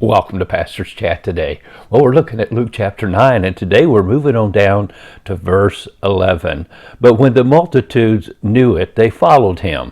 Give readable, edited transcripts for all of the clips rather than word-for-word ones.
Welcome to Pastor's Chat today. Well, we're looking at Luke chapter 9, and today we're moving on down to verse 11. But when the multitudes knew it, they followed him.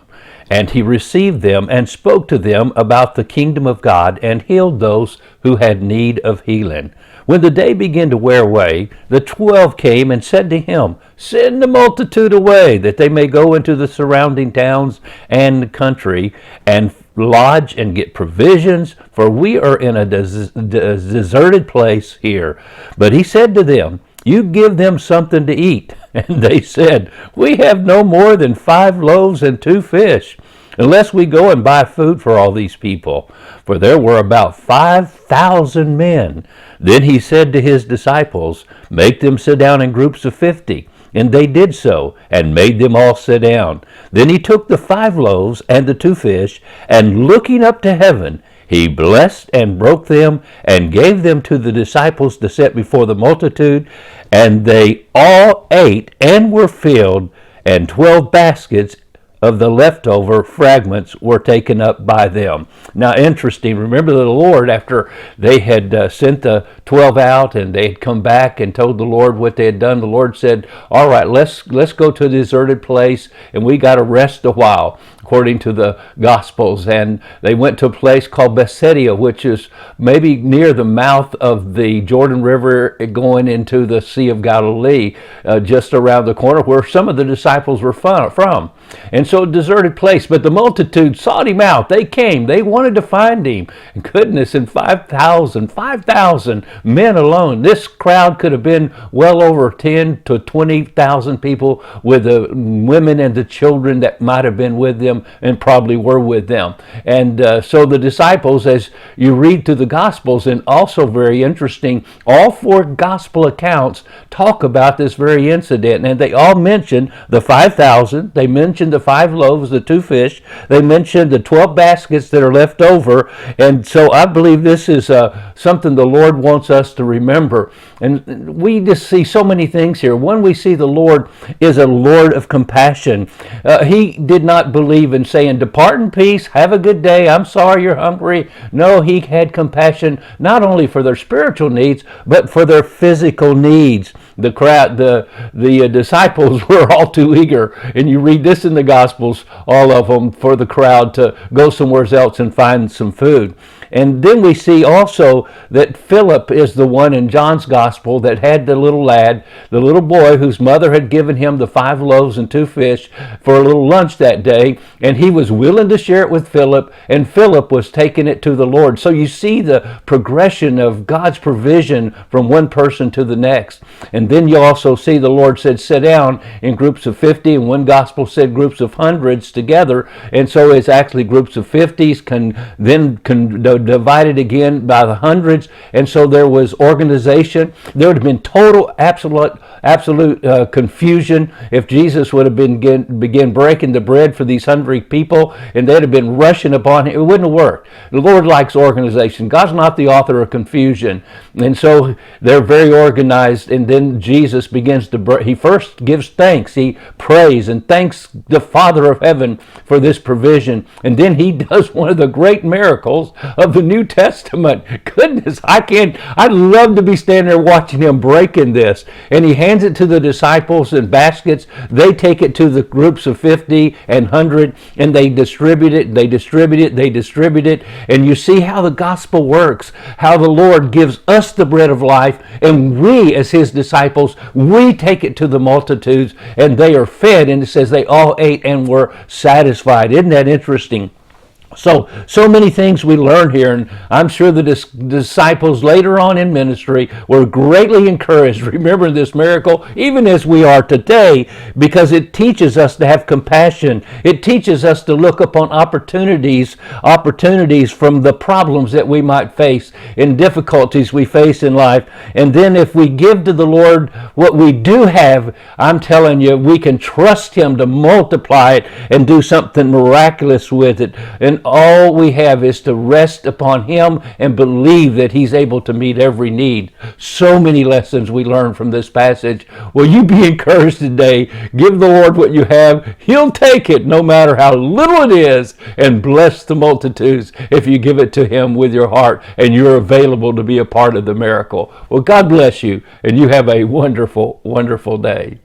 And he received them and spoke to them about the kingdom of God and healed those who had need of healing. When the day began to wear away, the 12 came and said to him, "Send the multitude away, that they may go into the surrounding towns and country and lodge and get provisions, for we are in a deserted place here." But he said to them, "You give them something to eat." And they said, "We have no more than 5 loaves and 2 fish, unless we go and buy food for all these people." For there were about 5,000 men. Then he said to his disciples, "Make them sit down in groups of 50. And they did so, and made them all sit down. Then he took the 5 loaves and the 2 fish, and looking up to heaven, he blessed and broke them, and gave them to the disciples to set before the multitude. And they all ate and were filled, and 12 baskets of the leftover fragments were taken up by them. Now, interesting. Remember the Lord, after they had sent the 12 out and they had come back and told the Lord what they had done, the Lord said, "All right, let's go to a deserted place, and we got to rest a while," according to the Gospels. And they went to a place called Bethsaida, which is maybe near the mouth of the Jordan River going into the Sea of Galilee, just around the corner where some of the disciples were from. And so a deserted place, but the multitude sought him out. They came, they wanted to find him. And goodness, and 5,000 men alone. This crowd could have been well over 10 to 20,000 people, with the women and the children that might have been with them and probably were with them. And so the disciples, as you read through the Gospels, and also very interesting, all 4 Gospel accounts talk about this very incident, and they all mention the 5,000, they mention the 5 loaves, the 2 fish, they mention the 12 baskets that are left over. And so I believe this is something the Lord wants us to remember. And we just see so many things here. One, we see the Lord is a Lord of compassion. He did not believe in saying, "Depart in peace, have a good day, I'm sorry you're hungry." No, he had compassion not only for their spiritual needs, but for their physical needs. The crowd, the disciples were all too eager, and you read this in the Gospels, all of them, for the crowd to go somewhere else and find some food. And then we see also that Philip is the one in John's Gospel that had the little lad, the little boy whose mother had given him the 5 loaves and 2 fish for a little lunch that day, and he was willing to share it with Philip, and Philip was taking it to the Lord. So you see the progression of God's provision from one person to the next. And then you also see the Lord said, "Sit down," in groups of 50, and one Gospel said groups of hundreds together, and so it's actually groups of 50s divided again by the hundreds. And so there was organization. There would have been total absolute confusion if Jesus would have begin breaking the bread for these hungry people, and they'd have been rushing upon him. It wouldn't have worked. The Lord likes organization. God's not the author of confusion. And so they're very organized. And then Jesus begins to he first gives thanks. He prays and thanks the Father of heaven for this provision. And then he does one of the great miracles of the New Testament. Goodness, I'd love to be standing there watching him breaking this. And he hands it to the disciples in baskets. They take it to the groups of 50 and 100, and they distribute it, they distribute it, they distribute it. And you see how the gospel works, how the Lord gives us the bread of life, and we, as his disciples, we take it to the multitudes, and they are fed. And it says they all ate and were satisfied. Isn't that interesting? So many things we learn here, and I'm sure the disciples later on in ministry were greatly encouraged, remembering this miracle, even as we are today, because it teaches us to have compassion. It teaches us to look upon opportunities from the problems that we might face and difficulties we face in life. And then if we give to the Lord what we do have, I'm telling you, we can trust him to multiply it and do something miraculous with it. And all we have is to rest upon him and believe that he's able to meet every need. So many lessons we learn from this passage. Will you be encouraged today? Give the Lord what you have. He'll take it no matter how little it is, and bless the multitudes if you give it to him with your heart and you're available to be a part of the miracle. Well, God bless you, and you have a wonderful, wonderful day.